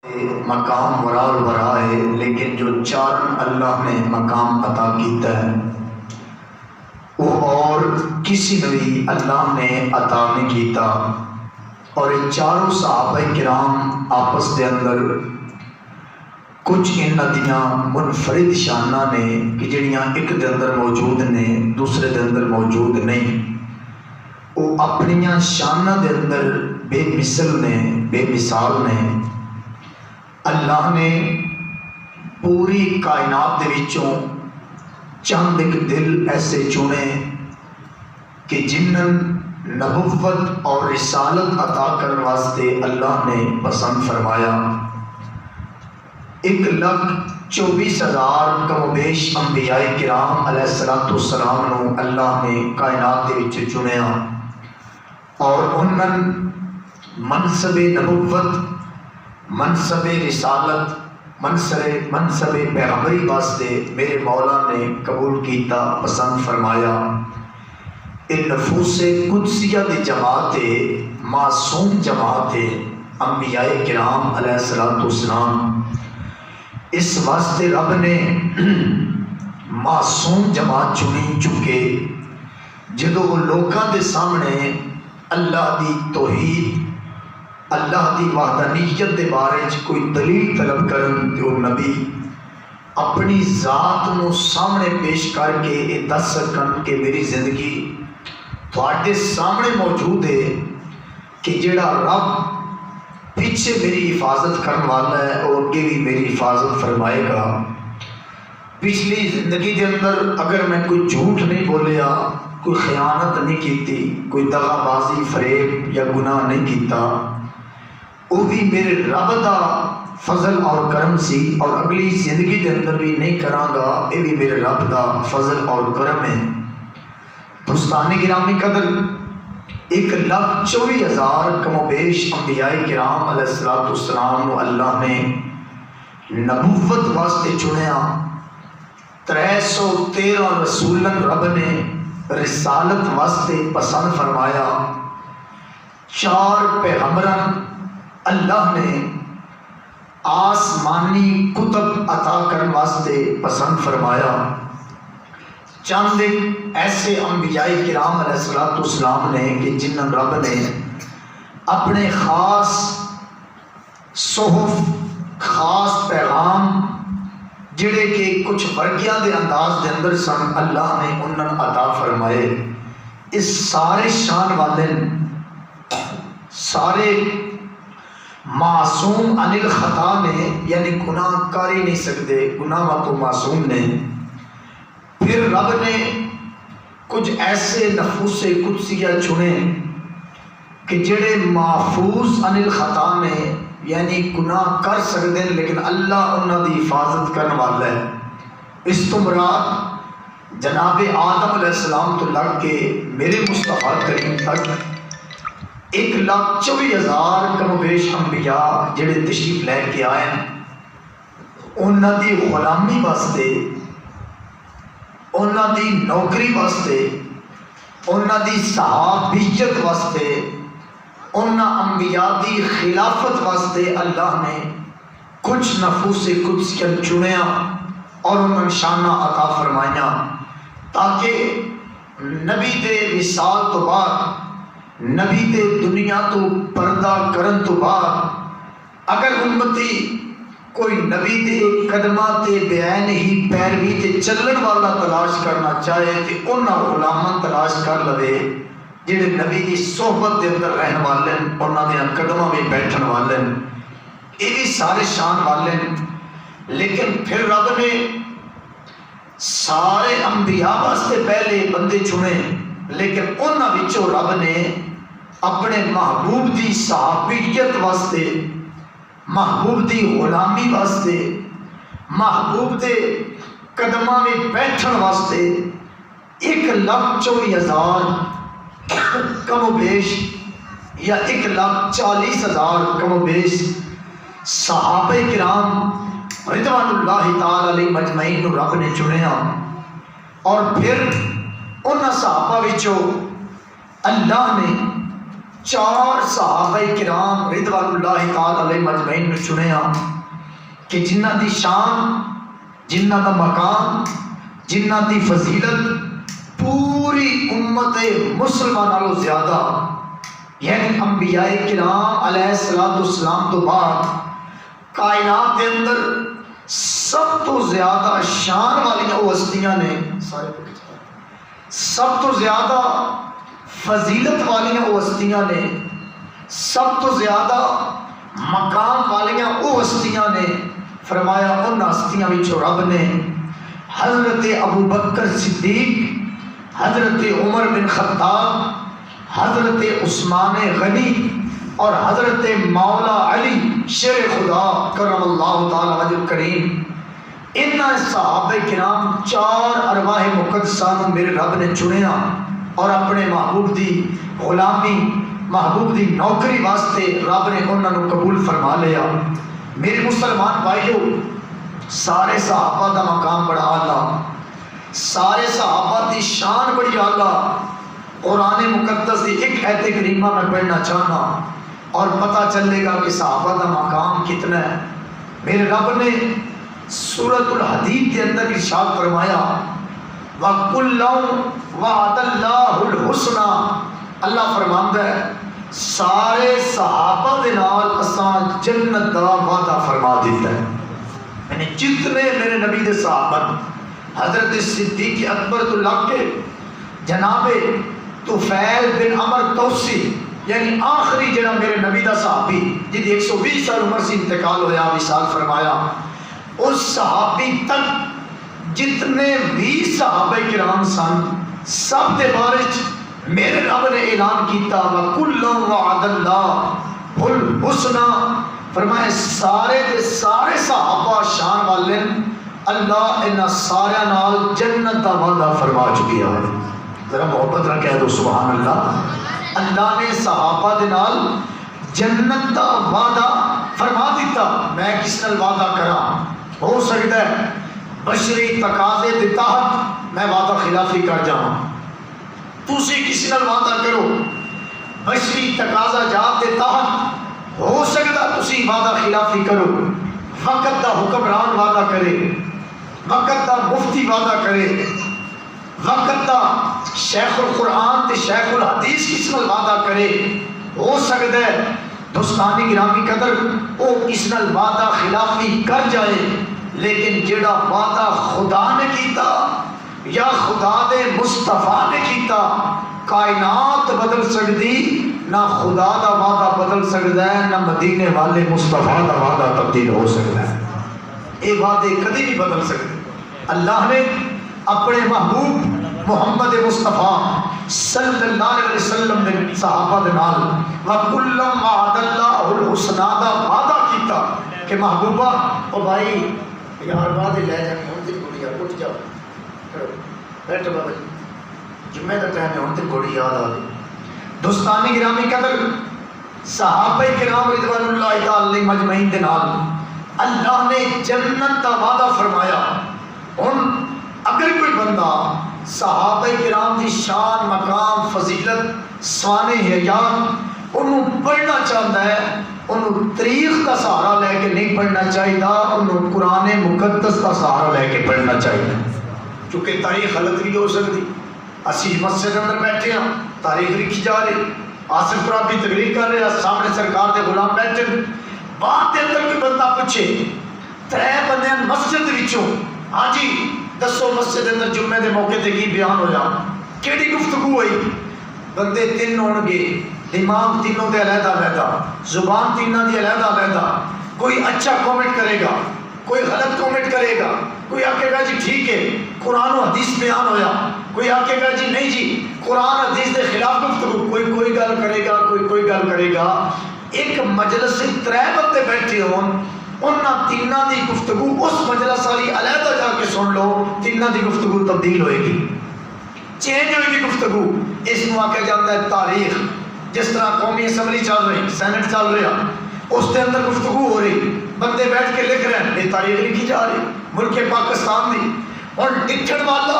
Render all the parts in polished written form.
مقام ورا ورا ہے، لیکن جو چارن اللہ نے مقام عطا کیتا ہے وہ اور کسی نے بھی اللہ نے عطا نہیں کیتا۔ اور یہ چاروں صحابہ کرام آپس دے اندر کچھ انہاں دیاں منفرد شاناں نے کہ جڑیاں ایک دے اندر موجود نے دوسرے دے اندر موجود نہیں، وہ اپنیاں شاناں دے اندر بے مثل نے، بے مثال نے۔ اللہ نے پوری کائنات دے وچوں چند ایک دل ایسے چنے کہ جنہاں نبوت اور رسالت عطا کرنے واسطے اللہ نے پسند فرمایا۔ 1,24,000 کم و بیش انبیاء کرام علیہ السلام نو اللہ نے کائنات دے وچ چنیا اور انہاں منصب نبوت، منصب رسالت، منصب پیغمبری واسطے میرے مولا نے قبول کیتا، پسند فرمایا۔ یہ نفوس قدسیہ دی جماعت معصوم جماعت انبیاء کرام علیہ السلام۔ اس واسطے رب نے معصوم جماعت چنی چکے جدو وہ لوکاں دے سامنے اللہ دی توحید، اللہ دی وحدانیت دے بارے کوئی دلیل طلب کرن تے وہ نبی اپنی ذات نو سامنے پیش کر کے یہ دس سکن کہ میری زندگی تھوڑے سامنے موجود ہے کہ جڑا رب پیچھے میری حفاظت کرنے والا ہے اور اگے بھی میری حفاظت فرمائے گا۔ پچھلی زندگی کے اندر اگر میں کوئی جھوٹ نہیں بولیا، کوئی خیانت نہیں کیتی، کوئی دغا بازی، فریب یا گناہ نہیں کیتا، وہ بھی میرے رب دا فضل اور کرم سی، اور اگلی زندگی کے اندر بھی نہیں کراں گا، یہ بھی میرے رب دا فضل اور کرم ہے۔ دوستان گرامی قدر 1,24,000 کم و بیش انبیاء کرام علیہ السلام نو اللہ نے نبوت واسطے چنیا، 313 رسولن رب نے رسالت واسطے پسند فرمایا، 4 پیغمبران اللہ نے آسمانی کتب عطا کرنے واسطے پسند فرمایا، چند ایسے انبیاء کرام علیہ السلام نے کہ جنہاں رب نے اپنے خاص صحف، خاص پیغام جڑے کہ کچھ ورگیاں دے انداز دے اندر سن، اللہ نے انہاں عطا فرمائے۔ اس سارے شان والے سارے معصوم عن الخطا نے، یعنی گناہ کر ہی نہیں سکتے، گناہ تو معصوم نے۔ پھر رب نے کچھ ایسے نفوس قدسیہ چنے کہ جڑے محفوظ عن الخطا نے، یعنی گناہ کر سکتے ہیں لیکن اللہ انہوں دی حفاظت کرنے والا ہے۔ اس تو مراد جناب آدم علیہ السلام تو لگ کے میرے مصطفیٰ کریم تک 1,24,000 کم و بیش انبیاء جڑے تشریف لے کے آئے ہیں، انہوں دی غلامی واسطے، انہوں دی نوکری واسطے، انہوں دی صحابیت واسطے، انہوں انبیاء دی خلافت واسطے اللہ نے کچھ نفوس قدسیہ چنیا اور انہوں شانہ عطا فرمائیا، تاکہ نبی دے وصال تو بعد، نبی دے دنیا تو پردہ کرن تو بعد اگر امتی کوئی نبی دے قدمہ تے بیان ہی پیروی تے چلن والا تلاش کرنا چاہے تے انہاں غلاماں تلاش کر لوے جڑے نبی دی صحبت دے اندر رہن والے، انہاں دے قدماں میں بیٹھن والے، یہ بھی سارے شان والے۔ لیکن پھر رب نے سارے انبیاء واسطے پہلے بندے چنے، لیکن انہاں وچوں رب نے اپنے محبوب دی صحابیت واسطے، محبوب دی غلامی واسطے، محبوب دے قدماں میں بیٹھن واسطے 1,24,000 کم و بیش یا 1,40,000 کم و بیش صحابہ کرام رضوان اللہ تعالی علیہ مجمعین نو رب نے چنیا، اور پھر انہاں صحابہ وچوں اللہ نے چار صحابہ کرام رضوان اللہ تعالی علیہ اجمعین نے چنیا کہ جنہ دی شان، جنہ دا مقام، جنہ دی فضیلت پوری امت مسلمان نالوں زیادہ، یعنی انبیاء کرام علیہ السلام تو بعد کائنات کے اندر سب تو زیادہ شان والی وہ ہستیاں نے، سب تو زیادہ فضیلت والی وہ ہستیاں نے، سب تو زیادہ مقام والی وہ ہستیاں نے۔ فرمایا ان ہستیاں وچوں رب نے حضرت ابو بکر صدیق، حضرت عمر بن خطاب، حضرت عثمان غنی اور حضرت مولا علی شیر خدا کرم اللہ تعالی وجہ کریم، ان صحابہ کرام چار ارواح مقدسہ میرے رب نے چنیا اور اپنے محبوب دی غلامی، محبوب دی نوکری واسطے رب نے انہوں نے قبول فرما لیا۔ میرے مسلمان بھائیو، سارے صحابہ دا مقام بڑا اعلیٰ، سارے صحابہ دی شان بڑی اعلیٰ۔ قرآن مقدس دی ایک آیت کریمہ میں پڑھنا چاہنا اور پتہ چلے گا کہ صحابہ دا مقام کتنا ہے۔ میرے رب نے سورۃ الحدید کے اندر ارشاد فرمایا وَكُلًّا وَعَدَ اللَّهُ الْحُسْنَى، اللہ فرماندا ہے سارے صحابہ دے نال اساں جنت دا وعدہ فرما دیتا ہے۔ یعنی جتنے میرے نبی دے صحابہ، حضرت صدیق اکبر تو لگ کے جناب طفیل بن عمر توسی، یعنی آخری جڑا میرے نبی دا صحابی جدی 120 سال عمر سے انتقال ہویا، وصال فرمایا، اس صحابی تک جتنے بھی صحابہ کرام سن سب دے بارے میرے رب نے اعلان کیتا وَكُلًّا وَعَدَ اللَّهُ الْحُسْنَى، فرمائے سارے دے سارے صحابہ شان والے اللہ انہاں سارے نال جنت دا وعدہ فرما چکی ہے۔ ذرا محبت نہ کہہ دو سبحان اللہ۔ اللہ نے صحابہ دے نال جنت دا وعدہ فرما دیتا۔ میں کس نال وعدہ کرا؟ ہو سکتا ہے بشری تقاضے دے تحت میں وعدہ خلافی کر جاؤں، تسی کسی نال وعدہ کرو بشری تقاضا جات دے تحت ہو سکتا تسی وعدہ خلافی کرو، وقت دا حکمران وعدہ کرے، وقت دا مفتی وعدہ کرے، وقت دا شیخ القرآن تے شیخ الحدیث کس نال وعدہ کرے، ہو سکتا ہے دوستانی گرامی قدر او کس نال وعدہ خلافی کر جائے، لیکن جڑا وعدہ خدا نے کیتا یا خدا دے مصطفیٰ نے کیتا، کائنات بدل سکتی نہ، خدا دا وعدہ بدل سکتا ہے نہ مدینے والے مصطفیٰ دا وعدہ تبدیل ہو سکتا ہے۔ یہ وعدے کدی نہیں بدل سکتے۔ اللہ نے اپنے محبوب محمد مصطفیٰ صلی اللہ علیہ وسلم نے صحابہ دے نال وَكُلًّا وَعَدَ اللَّهُ الْحُسْنَى دا وعدہ کیتا کہ محبوبہ او بھائی یار وعدے لے جا کے ہن تے گوڑی اٹھ جاؤ، بیٹھو بابا جی جمعہ کا ٹائم ہے، ہن تے گوڑی یاد آ گئی۔ دوستانی گرامی قدر صحابہ کرام رضوان اللہ تعالی علیہم اجمعین دے نال اللہ نے جنت دا وعدہ فرمایا۔ ہن اگر کوئی بندہ صحابہ کرام دی شان، مقام، فضیلت، سوانح حیات انہوں پڑھنا چاہتا ہے، انہوں تاریخ کا سہارا لے کے نہیں پڑھنا چاہیے، انہوں قرآن مقدس کا سہارا لے کے پڑھنا چاہیے، کیونکہ تاریخ غلط بھی ہو سکتی۔ اسی مسجد اندر بیٹھے ہیں، تاریخ لکھی جا رہی، آصف پرابی تقریر کر رہے ہیں، سامنے سرکار دے غلام بیٹھے، بات دے اندر کوئی بندہ پوچھے ترے بندے مسجد وچوں، ہاں جی دسو مسجد اندر جمعے دے موقع تے کی بیان ہو جا، کیڑی گفتگو ہوئی؟ بندے تین ہون گے، دماغ تینوں دے علیحدہ علیحدہ، زبان تینوں دی علیحدہ علیحدہ، کوئی اچھا کومنٹ کرے گا، کوئی غلط کومنٹ کرے گا، کوئی آکے گا جی ٹھیک ہے قرآن و حدیث بیان ہویا، کوئی آکے گا جی نہیں جی قرآن حدیث دے خلاف گفتگو، کوئی گل کرے گا، کوئی گل کرے گا۔ ایک مجلس سے ترے بندے بیٹھے ہون، انہاں تینوں دی گفتگو اس مجلس والی علیحدہ جا کے سن لو، تینوں دی گفتگو تبدیل ہوئے گی، چینج ہوئے گی گفتگو۔ اس کو آکے جاتا ہے تاریخ، جس طرح قومی اسمبلی چل رہی، سینٹ چل رہا، اس کے اندر گفتگو ہو رہی، بندے بیٹھ کے لکھ رہے ہیں، یہ تاریخ لکھی جا رہی ملک پاکستان دی، اور لکھن والا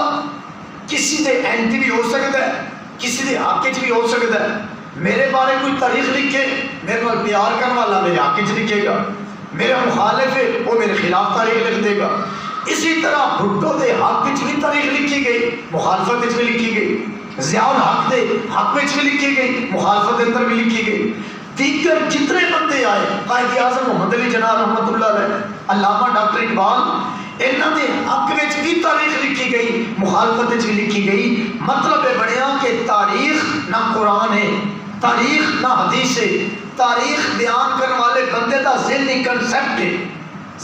کسی دے اینٹی بھی ہو سکتا ہے، کسی دے حق بھی ہو سکتا ہے، میرے بارے کوئی تاریخ لکھے، میرے کو پیار کرنے والا میرے حق وچ لکھے گا، میرا مخالف ہے وہ میرے خلاف تاریخ لکھ دے گا۔ اسی طرح بھٹو دے حق وچ بھی تاریخ لکھی گئی، مخالفت وچ بھی لکھی گئی، ضیاء الحق دے حق وچ بھی لکھی گئی، مخالفت اندر بھی لکھی گئی۔ دیگر جتنے بندے آئے، قائد اعظم محمد علی جناح رحمۃ اللہ علیہ، علامہ ڈاکٹر اقبال، انہوں نے حق وچ بھی تاریخ لکھی گئی، مخالفت وچ بھی لکھی گئی۔ مطلب یہ بنیا کہ تاریخ نہ قرآن ہے، تاریخ نہ حدیث ہے، تاریخ بیان کرنے والے بندے دا ذہنی کنسیپٹ ہے،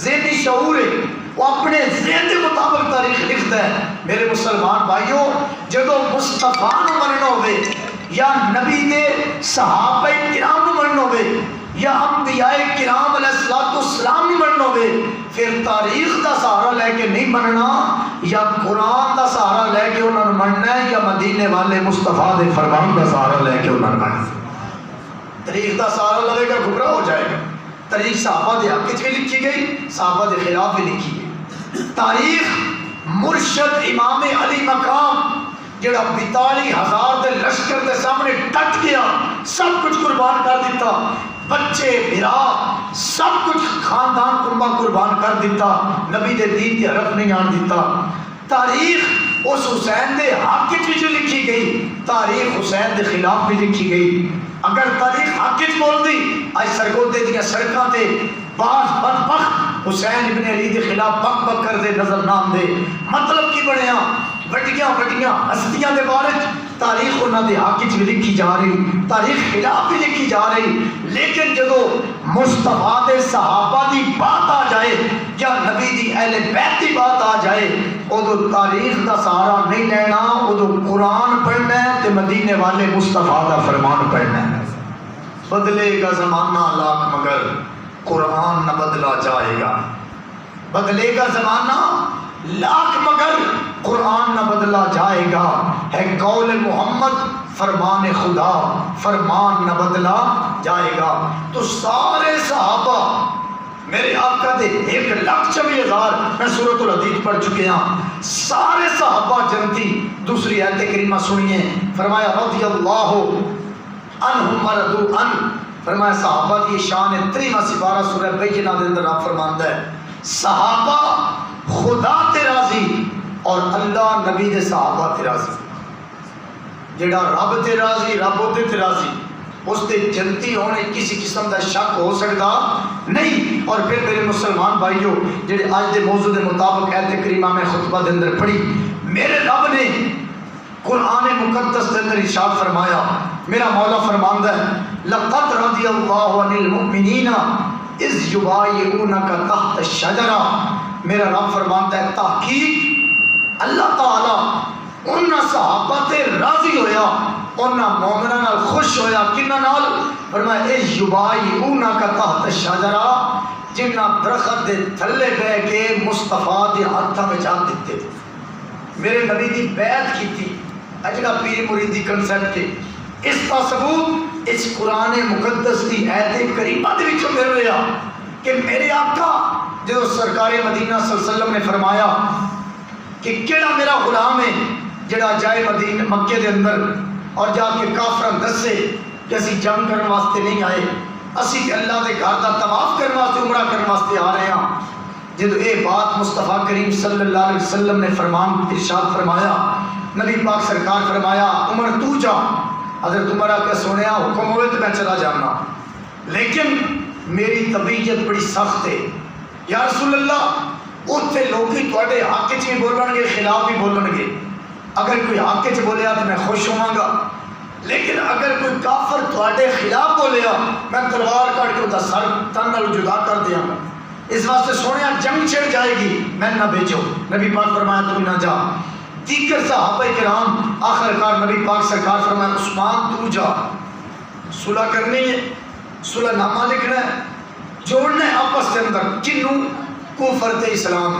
ذہنی شعور ہے، وہ اپنے ذہن کے مطابق تاریخ لکھتا ہے۔ میرے مسلمان بھائیوں، جدو مصطفیٰ نو مننا ہوئے یا نبی دے صحابہ کرام نو مننا ہوئے یا انبیاء کرام علیہ السلام نو مننا ہوئے، پھر تاریخ دا سہارا لے کے نہیں مننا، یا قرآن دا سہارا لے کے انہوں نے مننا ہے، یا مدینے والے مصطفیٰ دے فرمان دا سہارا لے کے انہوں نے مننا۔ تاریخ دا سہارا لگے گا گمراہ ہو جائے گا۔ تاریخ صحابہ دے حق وچ بھی لکھی گئی، صحابہ دے خلاف بھی لکھی گئی۔ تاریخ مرشد امام علی مقام جڑا 42,000 دے لشکر دے سامنے ڈٹ گیا، سب کچھ قربان کر دیتا، بچے بھرا سب کچھ خاندان کنبہ قربان کر دیتا، نبی دے دین کی حرف نہیں آن دیتا۔ تاریخ اس حسین دے حق وچ بھی لکھی گئی، تاریخ حسین دے خلاف بھی لکھی گئی۔ اگر تاریخ حق وچ بول دی، اج سرگودے دیاں سڑکاں تے بعض بدبخت حسین ابن علی دے خلاف بک بک کر دے نظر نہ آندے۔ مطلب کی بنیا، وڈیاں وڈیاں ہستیاں دے بارے تاریخ انہاں دے حق وچ بھی لکھی جا رہی، تاریخ خلاف بھی لکھی جا رہی، لیکن جدو مصطفیٰ دے صحابہ دی بات آ جائے یا نبی دی اہل بیت دی بات آ جائے، ادو تاریخ دا سہارا نہیں لینا، ادو قرآن پڑھنا ہے تے مدینے والے مصطفیٰ دا فرمان پڑھنا ہے۔ بدلے گا زمانہ لاکھ مگر قرآن نہ بدلا جائے گا، بدلے گا زمانہ لاکھ مگر قرآن نہ بدلا جائے گا، ہے قول محمد فرمان خدا، فرمان نہ بدلا جائے گا۔ تو سارے صحابہ میرے آقا دے 1,24,000 میں سورۃ الحدید پڑھ چکے ہیں، سارے صحابہ جنتی۔ دوسری آیت کریمہ سنیے، فرمایا رضی اللہ عنہم ورضوا عنہ، فرمایا صحابہ کی شان 13واں سپارہ سورہ بینہ دے اندر آپ فرماندا ہے صحابہ خدا تے راضی اور اللہ نبی دے صحابہ تے راضی۔ جڑا رب تے راضی، رب تے تے راضی، اس تے جنتی ہونے کسی قسم کا شک ہو سکتا نہیں۔ اور پھر میرے مسلمان بھائیوں، جڑے آج دے موضوع دے مطابق آیت کریمہ میں خطبہ دے اندر پڑھی، میرے رب نے قرآن مقدس دے اندر ارشاد فرمایا، میرا مولا فرماندا ہے لقد رضی اللہ عن المؤمنین اذ یبایعونک تحت الشجرہ، میرا رب فرماندا ہے تحقیق اللہ تعالی انہاں صحابہ تے راضی ہویا، انہاں مومناں نال خوش ہویا، کنہاں نال؟ فرمایا اذ یبایعونک تحت الشجرہ، جنہاں درخت دے تھلے بہ کے مصطفیٰ دے ہاتھاں وچ ہاتھ دتے، میرے نبی دی بیعت کیتی۔ اجڑا پیر مریدی کنسیپٹ ہے، اس کا ثبوت اس قرآن مقدس کی آیت کریمہ دے وچوں مل رہا کہ میرے آقا جو سرکار مدینہ صلی اللہ علیہ وسلم نے فرمایا کہ کیڑا میرا غلام ہے جڑا جائے مدینہ مکے دے اندر اور جا کے کافراں دسے کہ اسی جنگ کرنے واسطے نہیں آئے، اسی کہ اللہ دے گھر دا طواف کرنے واسطے عمرہ کرنے واسطے آ رہے ہیں۔ جدو اے بات مصطفیٰ کریم صلی اللہ علیہ وسلم نے فرمان ارشاد فرمایا، نبی پاک سرکار فرمایا عمر تو جا، حضرت عمر آ کے سنیا حکم ہوئے تو میں چلا جانا، لیکن میری طبیعت بڑی سخت ہے یا رسول اللہ، اتنے لوگ تھوڑے حق چ بھی بولن گے خلاف بھی بولن گے، اگر کوئی حق چ بولیا تو میں خوش ہوں گا، لیکن اگر کوئی کافر تھوڑے خلاف بولیا میں تلوار کاٹ کے اس سر تن نال جدا کر دیا گا، اس واسطے سونے جنگ چھڑ جائے گی، میں نہ بھیجو۔ نبی پاک فرمایا تو نہ جا۔ دیگر صحابہ کرام آخرکار نبی پاک سرکار فرمایا عثمان تو جا، صلح کرنی ہے، صلح نامہ لکھنا ہے، جوڑنا ہے آپس کے اندر، کنوں کفر تے اسلام،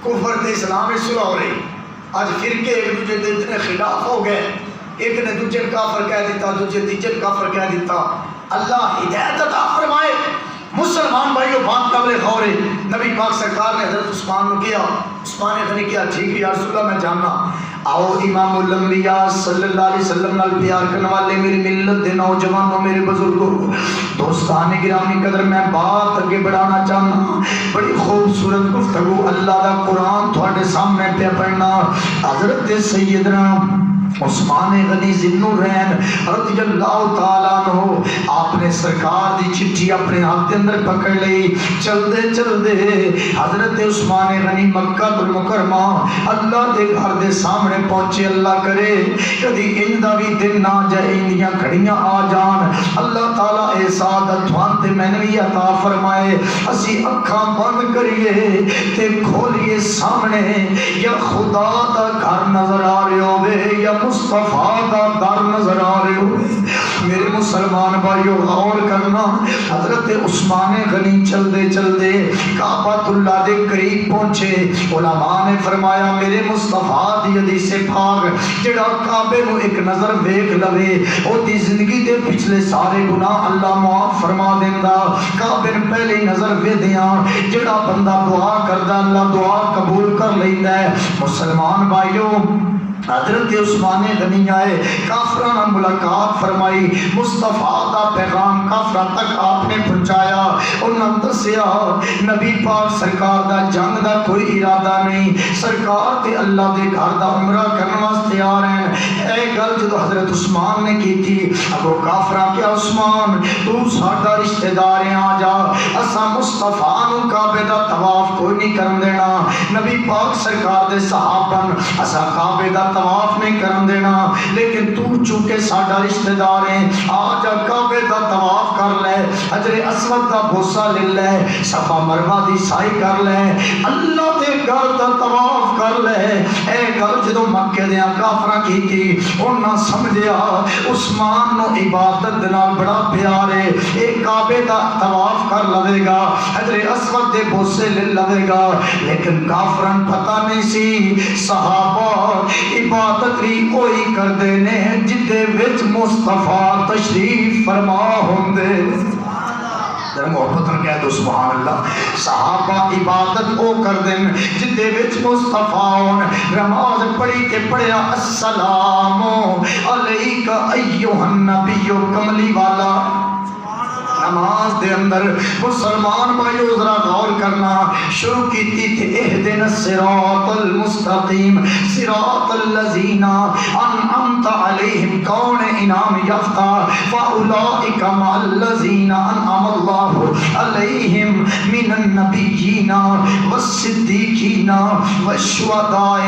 کفر تے اسلام میں صلح ہو رہی۔ آج فرقے ایک دوسرے کے اتنے خلاف ہو گئے، ایک نے دوسرے کافر کہہ دیتا، دوسرے تیسرے کافر کہہ دیتا۔ اللہ ہدایت عطا فرمائے۔ مسلمان بھائیو بات قبل خورے، نبی پاک سرکار نے حضرت عثمان کو کیا، عثمان نے کہا ٹھیک ہے یا رسول اللہ میں جاننا، آؤ امام الانبیاء صلی اللہ علیہ وسلم نال پیار کرنے والے میری ملت دے نوجوانوں، میرے بزرگوں، دوستان گرامی قدر، میں بات اگے بڑھانا چاہنا. بڑی خوبصورت گفتگو اللہ دا قرآن تھوڑے سامنے پہ پڑھنا. حضرت سیدنا عثمان غنی ذوالنورین رضی اللہ تعالیٰ عنہ، آپ نے سرکار دی چٹھی اپنے ہاتھ کے اندر پکڑ لی. چلدے چلدے حضرت عثمان غنی مکہ المکرمہ اللہ دے گھر دے سامنے پہنچے. اللہ کرے کدی ان دا بھی دن نہ جائے، اندیاں گھڑیاں آ جان. اللہ تعالیٰ اے سعادت وان تے میں نے عطا فرمائے. اسی اکھاں بند کریے تے کھولیے سامنے، یا خدا دا گھر نظر آ رہے ہوئے یا مصطفیٰ دا در نظر آ رہے ہوئے. میرے مسلمان بھائیو غور کرنا. حضرت عثمان غنی چلدے چلدے کعبۃ اللہ دے قریب پہنچے. علماء نے فرمایا میرے مصطفیٰ دی حدیث پاک جڑا کعبے نو ایک نظر ویکھ لوے او دی زندگی دے پچھلے سارے گناہ اللہ معاف فرما دیندا. کعبے نو پہلی نظر ویدیاں جڑا بندہ دعا کردا اللہ دعا قبول کر لیندا ہے. مسلمان بھائیو حضرت عثمان غنی آئے، کافران ملاقات فرمائی، مصطفیٰ دا پیغام کافران تک آپ نے پہنچایا. انہوں نے دسیا نبی پاک سرکار دا جنگ دا کوئی ارادہ نہیں، سرکار تے اللہ دے گھر دا عمرہ کرنے واسطے آ رہے ہیں. اے گل جدو حضرت عثمان نے کی تھی، ابو کافران کیا عثمان تو ساڈا رشتہ دار ہیں، آ جا اسا مصطفیٰ نو کعبے دا طواف کوئی نہیں کرن دینا. نبی پاک سرکار دے صحابہ اسا کعبے دا طواف نہیں کرن دینا، لیکن تو چونکہ ساڈا رشتہ دار ہے آ جا کعبے دا طواف کر لے، حجر اسود دا بوسہ لے لے، صفا مروہ دی سائی کر لے، اللہ دے گھر دا طواف کر لے. اے گل جدو مکے دیاں کافراں کیتی، انہاں سمجھیا عثمان نو عبادت نال بڑا پیار ہے، اے کعبے دا طواف کر لوے گا، حجر اسود دے بوسے لے لوے گا. لیکن کافراں پتہ نہیں سی صحابہ عبادت بھی اوہی کردے نے جدے وچ مصطفیٰ تشریف فرما ہوندے. ذرا محبت نال کہہ دو سبحان اللہ. صحابہ عبادت او کردے جدے وچ مصطفیٰ ہون. نماز پڑھی تے پڑھیا السلام علیک ایھا النبی کملی والا. نماز دے اندر مسلمان بھائیو ذرا غور کرنا شروع کیتی تھے اہدنا الصراط المستقیم صراط الذین انعمت علیہم. کون انعام یافتہ؟ فاولئک مع الذین انعم اللہ علیہم من النبیین والصدیقین والشہداء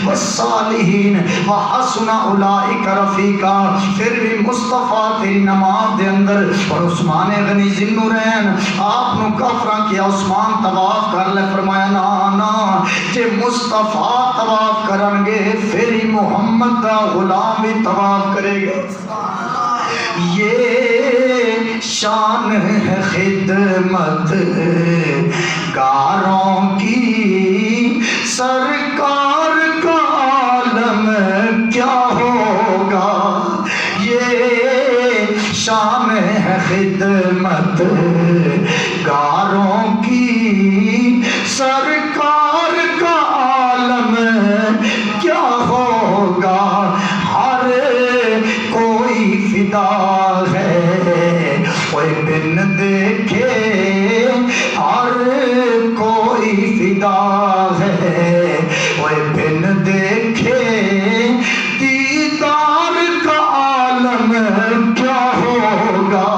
والصالحین وحسن اولئک رفیقا. پھر بھی مصطفیٰ تیری نماز دے اندر اور عثمان غنی ذوالنورین آپ نو کافراں کیا عثمان طواف کر لے. فرمایا نا نا جے مصطفیٰ طواف کرن گے پھر ہی محمد دا غلام بھی طواف کرے گا. یہ شان ہے خدمت گاروں کی، سرکار کا عالم کیا ہوگا. یہ شان ہے خدمت گاروں کی، سرکار کا عالم کیا ہوگا. ہر کوئی فدا ہے وہ بن دیکھے، ہر کوئی فدا ہے وہ بن دیکھے، دیدار کا عالم کیا ہوگا.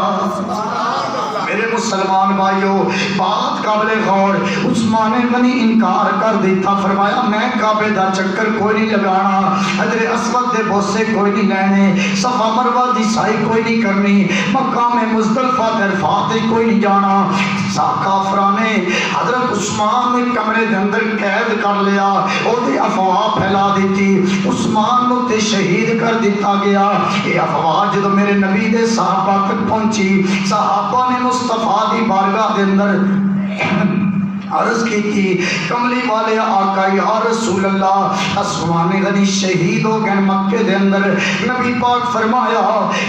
میرے مسلمان بھائیو بات قابل غور. عثمان غنی انکار کر دیتا، فرمایا میں کعبے دا چکر کوئی نہیں لگانا، حجر اسود دے بوسے کوئی نہیں لینے، صفا مروہ دی سائی کوئی نہیں کرنی، مقام مزدلفہ تے عرفات کوئی نہیں جانا. کافراں نے حضرت عثمان نے کمرے دے اندر قید کر لیا، او دی افواہ پھیلا دیتی، عثمان نو تے شہید کر دیتا گیا. یہ افواہ جدو میرے نبی دے صحابہ تک پہنچی، صحابہ نے مصطفیٰ دی بارگاہ دے اندر عرض کی تھی، کملی والے آقا یا رسول اللہ عثمان غنی شہید ہو گئے مکے دے اندر. نبی پاک فرمایا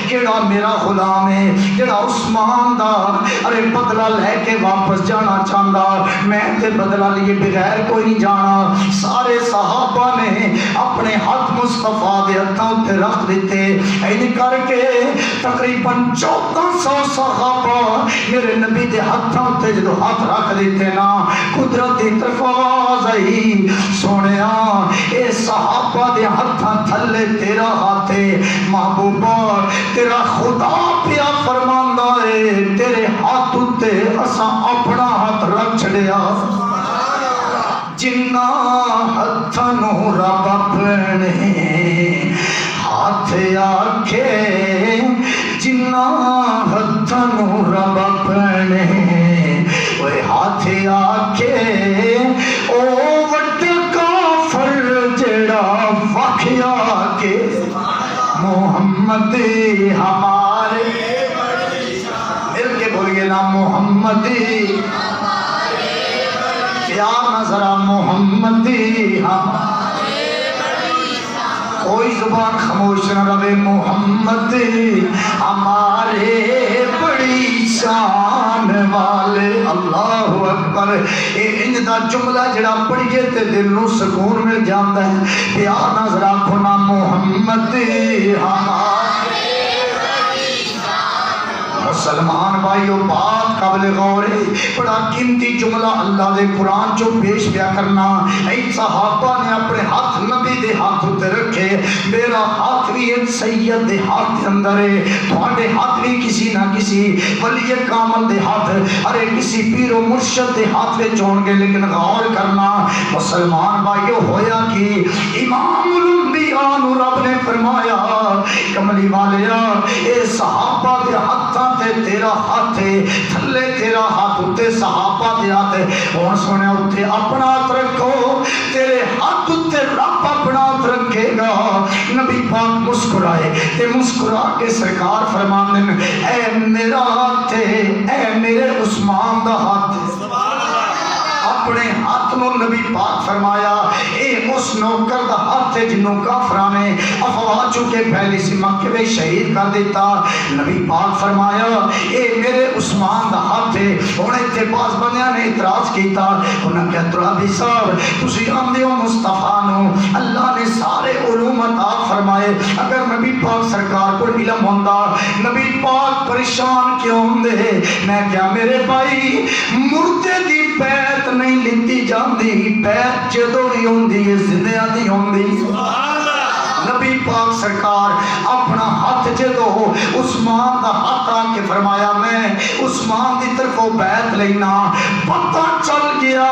کیڑا میرا غلام ہے جڑا عثمان دا ارے بدلہ لے کے واپس جانا چاہندا، میں تے بدلہ لیے بغیر کوئی نہیں جانا۔ سارے صحابہ نے اپنے ہاتھ مصطفیٰ دے ہتھاں تے رکھ دیتے، این کر کے تقریباً 1400 صحابہ میرے نبی دے ہتھاں تے جدو ہاتھ رکھ دیتے نا، قدرت دی طرف آواز آئی، سونیا اے صحابہ دے ہتھاں تھلے تیرا ہاتھ ہے محبوبہ، تیرا خدا پیا فرماندا ہے تیرے ہاتھ تے اساں اپنا ہاتھ رکھ چھڑیا۔ جنہ ہتھاں نو رب اپنے ہاتھ آکھے، جنہ ہتھاں نو رب اپنے وہ ہاتھ آکھے، او وڈ کافر جڑا وکھیا کے محمد ہمارے، مل کے بولیے نا محمد، پیار نہ ذرا محمد ہمارے، کوئی زبان خاموش نہ رہے، محمد ہمارے بڑی شان والے۔ اللہ اکبر، ان دا جملہ جڑا پڑھیے تے دل نو سکون مل جاندا ہے۔ پیار نہ ذرا کھنا محمد ہمارے، مسلمان بھائیو بات قابل غور ہے، بڑا قیمتی جملہ اللہ دے قرآن جو پیش پیا کرنا۔ اے صحابہ نے اپنے ہاتھ نبی دے ہاتھ تے رکھے، میرا ہاتھ بھی ایک سید دے ہاتھ کے اندر ہے، تھوڑے ہاتھ بھی کسی نہ کسی ولی کامل دے ہاتھ، ارے کسی پیر و مرشد دے ہاتھ میں چون گے، لیکن غور کرنا مسلمان بھائیو ہویا کہ امام الانبیاء نو رب نے فرمایا کملی والیا اے صحابہ دے ہاتھاں تے تیرا ہاتھ ہے، تھلے تیرا ہاتھ اتے صحابہ دے ہاتھ ہے، اور سونے اتے اپنا ہاتھ رکھو، تیرے ہاتھ اتے رب اپنا ہاتھ رکھے گا۔ نبی پاک مسکرائے تے مسکرا کے سرکار فرمان دیں اے میرا ہاتھ ہے، اے میرے عثمان دا ہاتھ ہے۔ اپنے ہاتھ نو نبی پاک فرمایا اے اس نوکر دا ہاتھ ہے جنوں کافراں نے افواج کے پہلے سی مکے میں شہید کر دیتا۔ نبی پاک فرمایا اے میرے عثمان دا ہاتھ ہے۔ ہن ایتھے بعض بندیاں نے اعتراض کیتا، انہاں کہا ترابی صاحب تسی آندے ہو مصطفیٰ نو اللہ نے سارے علوم عطا فرمائے، اگر نبی پاک سرکار کو علم ہوندا نبی پاک پریشان کیوں ہوندے؟ میں کیا میرے بھائی مردے دی بیعت نہیں لیتی جاندی، بیعت جدوں ہی ہوندی ہے زندیاں دی ہوندی۔ نبی پاک سرکار اپنا ہاتھ جدو عثمان دا ہاتھ آ کے فرمایا میں عثمان دی طرفوں بیعت لینا، پتہ چل گیا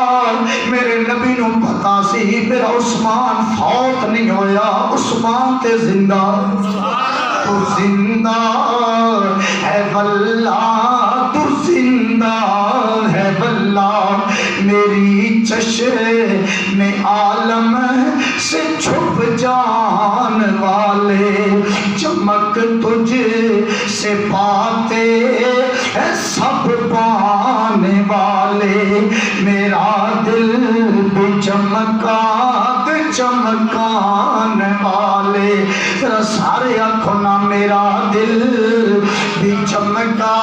میرے نبی نو پتا سی میرا عثمان فوت نہیں ہویا، عثمان تے زندہ، تو زندہ ہے واللہ، تو زندہ ہے واللہ، میری چشم میں عالم سے چھپ جان والے، چمک تجھ سے پاتے ہیں سب پانے والے، میرا دل بھی چمکا چمکان والے، ذرا سارے آنکھوں نہ میرا دل بھی چمکا۔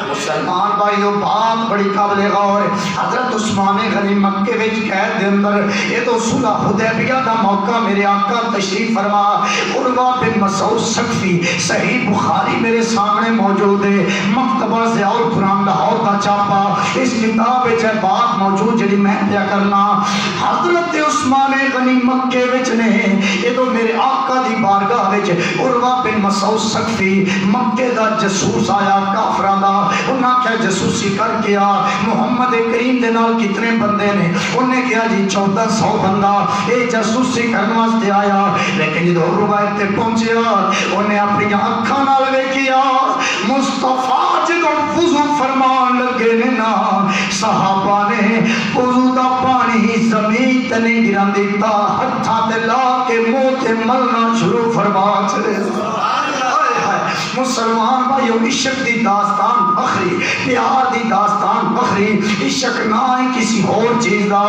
مسلمان بھائیو بات بڑی قابل غور ہے، حضرت عثمان غنی مکے وچ قید دے اندر یہ تو صلح حدیبیہ دا موقع میرے آقا تشریف فرما، عروہ بن مسعود ثقفی صحیح بخاری میرے سامنے موجود ہے، مکتبہ ضیاء القرآن لاہور دا چھاپا، اس کتاب وچ بات موجود جڑی میں پیا کرنا۔ حضرت عثمان غنی مکے وچ نے یہ تو میرے آقا دی بارگاہ وچ عروہ بن مسعود ثقفی مکے دا جاسوس آیا کافراں دا، انہاں کیا جاسوسی کر کے آ محمد کریم دے نال کتنے بندے نے؟ انہیں کیا جی 1400 بندہ اے جاسوسی کرنے واسطے آیا، لیکن جدو روایت تے پہنچیا انہیں اپنی اکھاں نال ویکھیا مصطفیٰ جدو وضو فرمان لگے نے نا صحابہ نے وضو دا پانی زمین تے نہیں گران دیتا، ہتھاں تے لا کے منہ تے ملنا شروع فرما چلے۔ مسلمان بھائیو عشق دی داستان بخری، پیار دی داستان بخری، عشق نہ ہے کسی اور چیز دا۔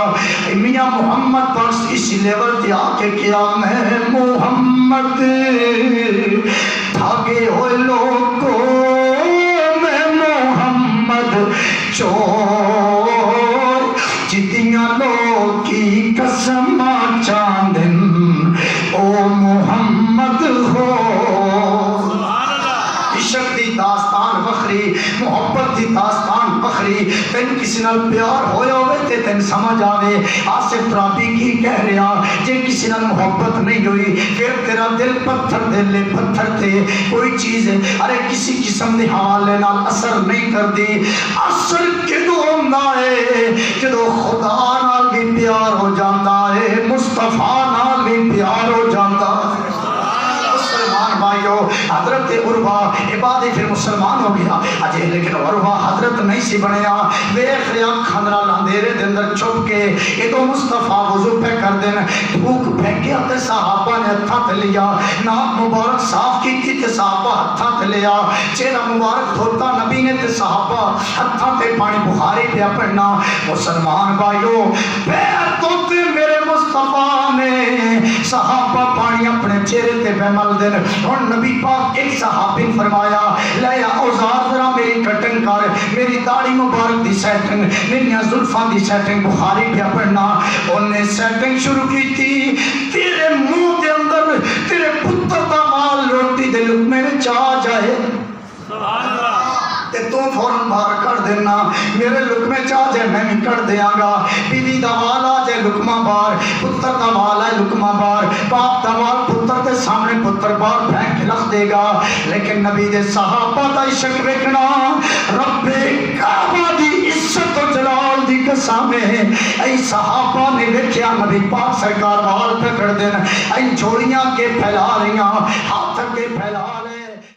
میاں محمد بس اسی لیول تے آ کے کیا میں محمد بھاگے ہوئے لوگوں، میں محمد چور جتیاں لوگ کی قسم چاندن او محمد ہو عشق دی داستان بخری محبت دی داستان بخری تین کسی نال پیار ہویا ہوئے تے تین سمجھ آوے آصف ترابی کی کہہ رہا جے کسی نال محبت نہیں ہوئی پھر تیرا دل پتھر دلے پتھر تھے کوئی چیز ارے کسی قسم دی حوالے نال اثر نہیں کر دی اثر کدو ہوندہ ہے کدو خدا نال بھی پیار ہو جاندہ ہے مصطفیٰ نال بھی پیار ہو جاندہ ہے بھائیو حضرت عروہ عبادی پھر مسلمان ہو گیا اجے لیکن عروہ حضرت نہیں سی بنیا ویکھ لیا کھندرا اندھیرے دے اندر چھپ کے یہ تو مصطفیٰ وضو پہ کر دین دھوک پھینکیا تے صحابہ نے ہتھاں تے لیا ناک مبارک صاف کی تے صحابہ ہتھاں تے لیا چہرہ مبارک دھوتا نبی نے تے صحابہ ہتھاں تے پانی بخاری پہ پڑھنا مسلمان بھائیو پیر دھوتے میرے مصطفیٰ نے صحابہ پانی اپنے چہرے تے پہ مل دین اور نبی پاک ایک صحابی فرمایا لے یا اوزار ذرا میری کٹنگ کر میری داڑھی مبارک دی سیٹنگ میری زلفاں دی سیٹنگ بخاری پہ پڑھنا انہیں سیٹنگ شروع کی تھی تیرے منہ دے اندر تیرے پتر دا مال روٹی دے لقمے میں چاہ جائے سبحان اللہ تے تو فوراں باہر کر دینا میرے لقمے چاہ جائے میں بھی کر دیاں گا بیوی دا مال آ جائے لقمہ بار پتر دا مال آئے لقمہ بار باپ دا مال پتر دے سامنے پتر بار پھینک کے رکھ دے گا لیکن نبی دے صحابہ دا عشق ویکھنا رب کعبہ دی عزت و جلال دی قسم ہے اے صحابہ نے ویکھیا نبی پاک سرکار مال پکڑ دین اے جوڑیاں کے پھیلا رہیاں ہاتھ کے پھیلا